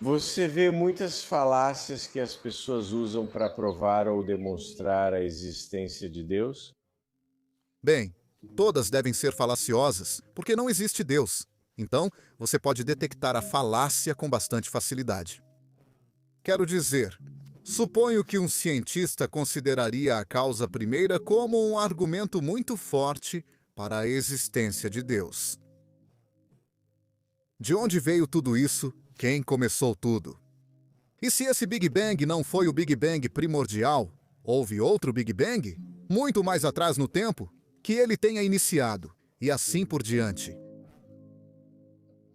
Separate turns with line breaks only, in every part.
Você vê muitas falácias que as pessoas usam para provar ou demonstrar a existência de Deus?
Bem, todas devem ser falaciosas, porque não existe Deus. Então, você pode detectar a falácia com bastante facilidade. Quero dizer, suponho que um cientista consideraria a causa primeira como um argumento muito forte para a existência de Deus. De onde veio tudo isso? Quem começou tudo? E se esse Big Bang não foi o Big Bang primordial, houve outro Big Bang, muito mais atrás no tempo, que ele tenha iniciado, e assim por diante?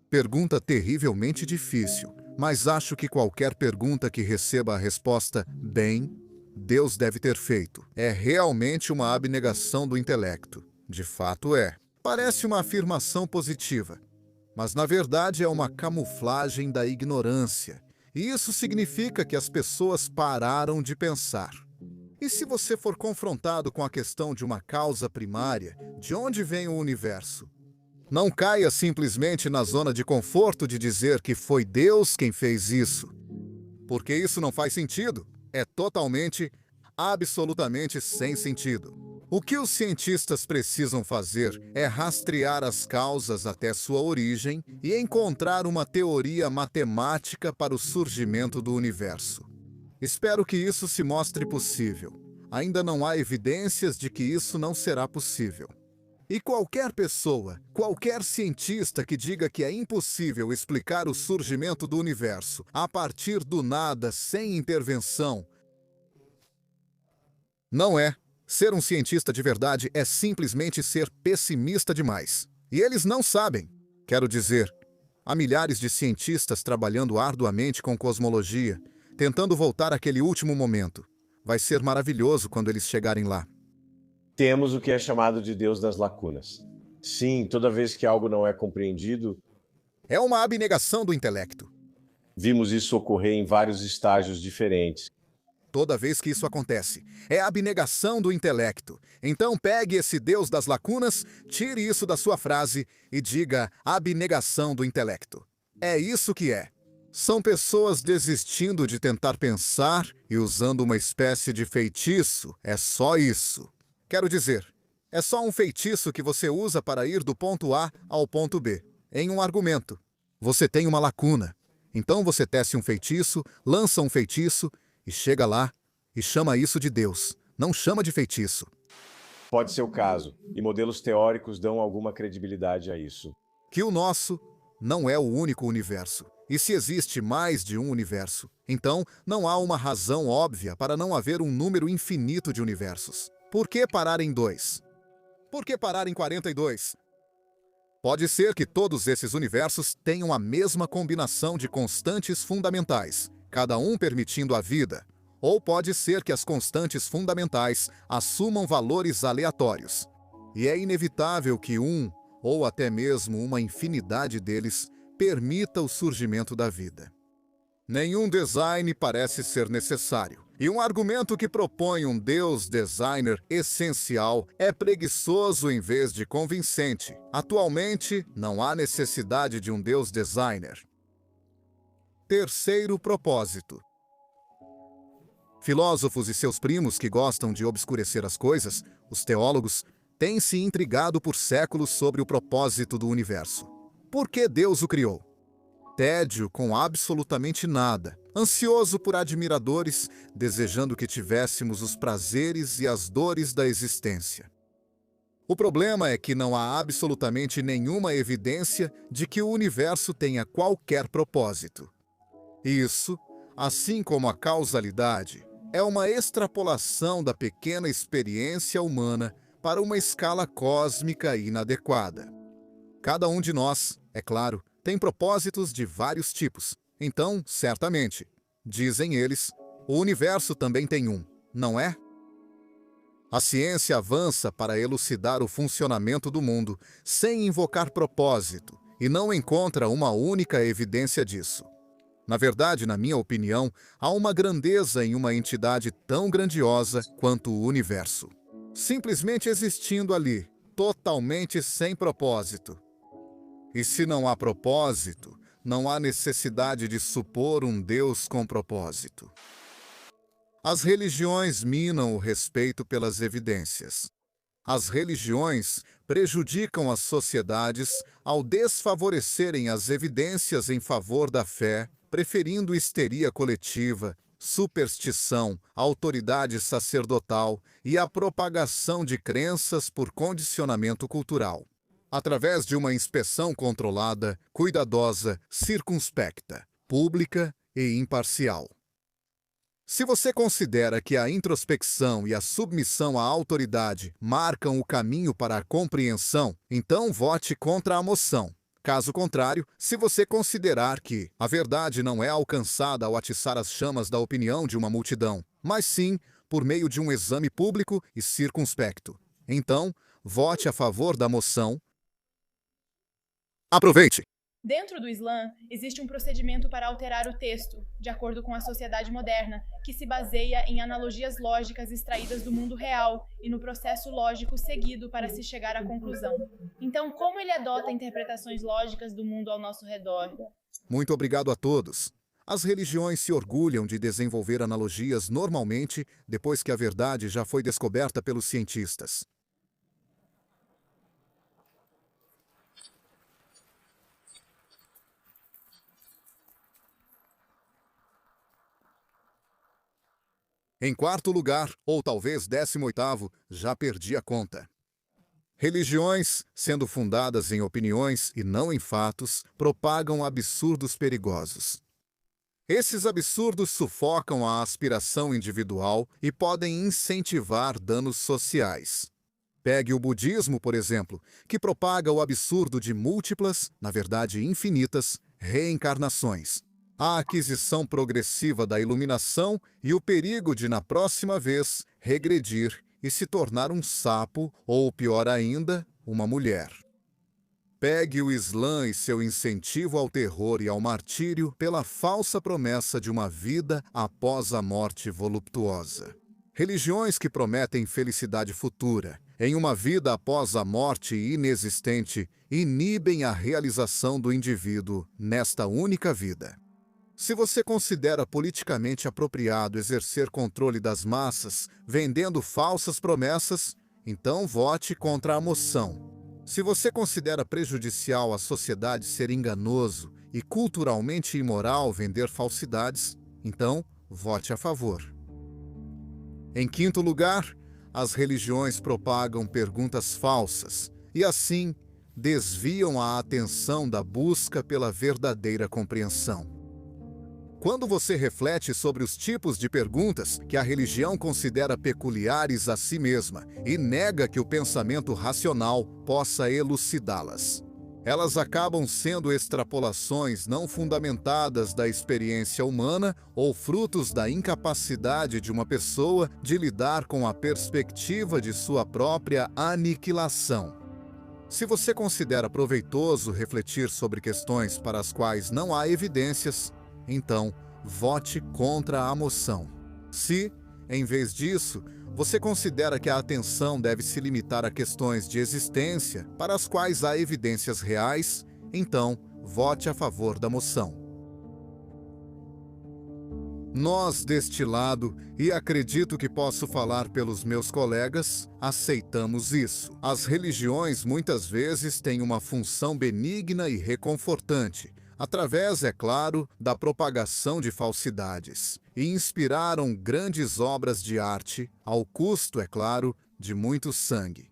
Pergunta terrivelmente difícil, mas acho que qualquer pergunta que receba a resposta "bem", Deus deve ter feito, é realmente uma abnegação do intelecto. De fato é. Parece uma afirmação positiva, mas na verdade é uma camuflagem da ignorância. E isso significa que as pessoas pararam de pensar. E se você for confrontado com a questão de uma causa primária, de onde vem o universo? Não caia simplesmente na zona de conforto de dizer que foi Deus quem fez isso, porque isso não faz sentido. É totalmente, absolutamente sem sentido. O que os cientistas precisam fazer é rastrear as causas até sua origem e encontrar uma teoria matemática para o surgimento do universo. Espero que isso se mostre possível. Ainda não há evidências de que isso não será possível. E qualquer pessoa, qualquer cientista que diga que é impossível explicar o surgimento do universo a partir do nada, sem intervenção, não é. Ser um cientista de verdade é simplesmente ser pessimista demais. E eles não sabem. Quero dizer, há milhares de cientistas trabalhando arduamente com cosmologia, tentando voltar àquele último momento. Vai ser maravilhoso quando eles chegarem lá.
Temos o que é chamado de Deus das lacunas. Sim, toda vez que algo não é compreendido,
É uma abnegação do intelecto.
vimos isso ocorrer em vários estágios diferentes.
Toda vez que isso acontece, é a abnegação do intelecto. Então pegue esse Deus das lacunas, tire isso da sua frase e diga abnegação do intelecto. É isso que é. São pessoas desistindo de tentar pensar e usando uma espécie de feitiço. É só isso. Quero dizer, é só um feitiço que você usa para ir do ponto A ao ponto B, em um argumento. Você tem uma lacuna. Então você tece um feitiço, lança um feitiço e chega lá e chama isso de Deus. Não chama de feitiço.
Pode ser o caso, e modelos teóricos dão alguma credibilidade a isso.
Que o nosso não é o único universo. E se existe mais de um universo, então não há uma razão óbvia para não haver um número infinito de universos. Por que parar em 2? Por que parar em 42? Pode ser que todos esses universos tenham a mesma combinação de constantes fundamentais, cada um permitindo a vida. Ou pode ser que as constantes fundamentais assumam valores aleatórios. E é inevitável que um, ou até mesmo uma infinidade deles, permita o surgimento da vida. Nenhum design parece ser necessário. E um argumento que propõe um Deus designer essencial é preguiçoso em vez de convincente. Atualmente, não há necessidade de um Deus designer. Terceiro propósito. Filósofos e seus primos que gostam de obscurecer as coisas, os teólogos, têm se intrigado por séculos sobre o propósito do universo. Por que Deus o criou? Tédio com absolutamente nada, ansioso por admiradores, desejando que tivéssemos os prazeres e as dores da existência. O problema é que não há absolutamente nenhuma evidência de que o universo tenha qualquer propósito. Isso, assim como a causalidade, é uma extrapolação da pequena experiência humana para uma escala cósmica inadequada. Cada um de nós, é claro, tem propósitos de vários tipos. Então, certamente, dizem eles, o universo também tem um, não é? A ciência avança para elucidar o funcionamento do mundo sem invocar propósito e não encontra uma única evidência disso. Na verdade, na minha opinião, há uma grandeza em uma entidade tão grandiosa quanto o universo, simplesmente existindo ali, totalmente sem propósito. E se não há propósito, não há necessidade de supor um Deus com propósito. As religiões minam o respeito pelas evidências. As religiões prejudicam as sociedades ao desfavorecerem as evidências em favor da fé, preferindo histeria coletiva, superstição, autoridade sacerdotal e a propagação de crenças por condicionamento cultural. Através de uma inspeção controlada, cuidadosa, circunspecta, pública e imparcial. Se você considera que a introspecção e a submissão à autoridade marcam o caminho para a compreensão, então vote contra a moção. Caso contrário, se você considerar que a verdade não é alcançada ao atiçar as chamas da opinião de uma multidão, mas sim por meio de um exame público e circunspecto, então vote a favor da moção. Aproveite!
Dentro do Islã, existe um procedimento para alterar o texto, de acordo com a sociedade moderna, que se baseia em analogias lógicas extraídas do mundo real e no processo lógico seguido para se chegar à conclusão. Então, como ele adota interpretações lógicas do mundo ao nosso redor?
Muito obrigado a todos. As religiões se orgulham de desenvolver analogias normalmente depois que a verdade já foi descoberta pelos cientistas. Em quarto lugar, ou talvez 18º, já perdi a conta. Religiões, sendo fundadas em opiniões e não em fatos, propagam absurdos perigosos. Esses absurdos sufocam a aspiração individual e podem incentivar danos sociais. Pegue o budismo, por exemplo, que propaga o absurdo de múltiplas, na verdade infinitas, reencarnações. A aquisição progressiva da iluminação e o perigo de, na próxima vez, regredir e se tornar um sapo ou, pior ainda, uma mulher. Pegue o Islã e seu incentivo ao terror e ao martírio pela falsa promessa de uma vida após a morte voluptuosa. Religiões que prometem felicidade futura, em uma vida após a morte inexistente, inibem a realização do indivíduo nesta única vida. Se você considera politicamente apropriado exercer controle das massas, vendendo falsas promessas, então vote contra a moção. Se você considera prejudicial à sociedade ser enganoso e culturalmente imoral vender falsidades, então vote a favor. Em quinto lugar, as religiões propagam perguntas falsas e, assim, desviam a atenção da busca pela verdadeira compreensão. Quando você reflete sobre os tipos de perguntas que a religião considera peculiares a si mesma e nega que o pensamento racional possa elucidá-las, elas acabam sendo extrapolações não fundamentadas da experiência humana ou frutos da incapacidade de uma pessoa de lidar com a perspectiva de sua própria aniquilação. Se você considera proveitoso refletir sobre questões para as quais não há evidências, então vote contra a moção. Se, em vez disso, você considera que a atenção deve se limitar a questões de existência para as quais há evidências reais, então vote a favor da moção. Nós, deste lado, e acredito que posso falar pelos meus colegas, aceitamos isso. As religiões muitas vezes têm uma função benigna e reconfortante, através, é claro, da propagação de falsidades, e inspiraram grandes obras de arte, ao custo, é claro, de muito sangue.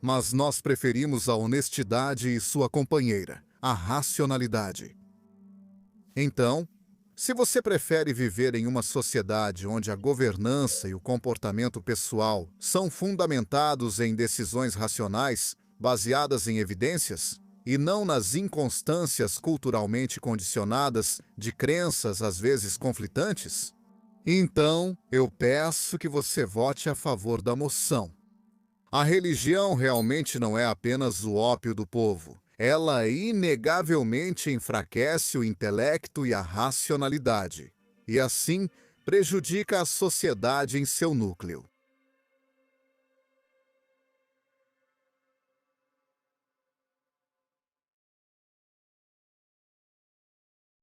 Mas nós preferimos a honestidade e sua companheira, a racionalidade. Então, se você prefere viver em uma sociedade onde a governança e o comportamento pessoal são fundamentados em decisões racionais, baseadas em evidências, e não nas inconstâncias culturalmente condicionadas de crenças às vezes conflitantes, então eu peço que você vote a favor da moção. A religião realmente não é apenas o ópio do povo. Ela inegavelmente enfraquece o intelecto e a racionalidade, e assim prejudica a sociedade em seu núcleo.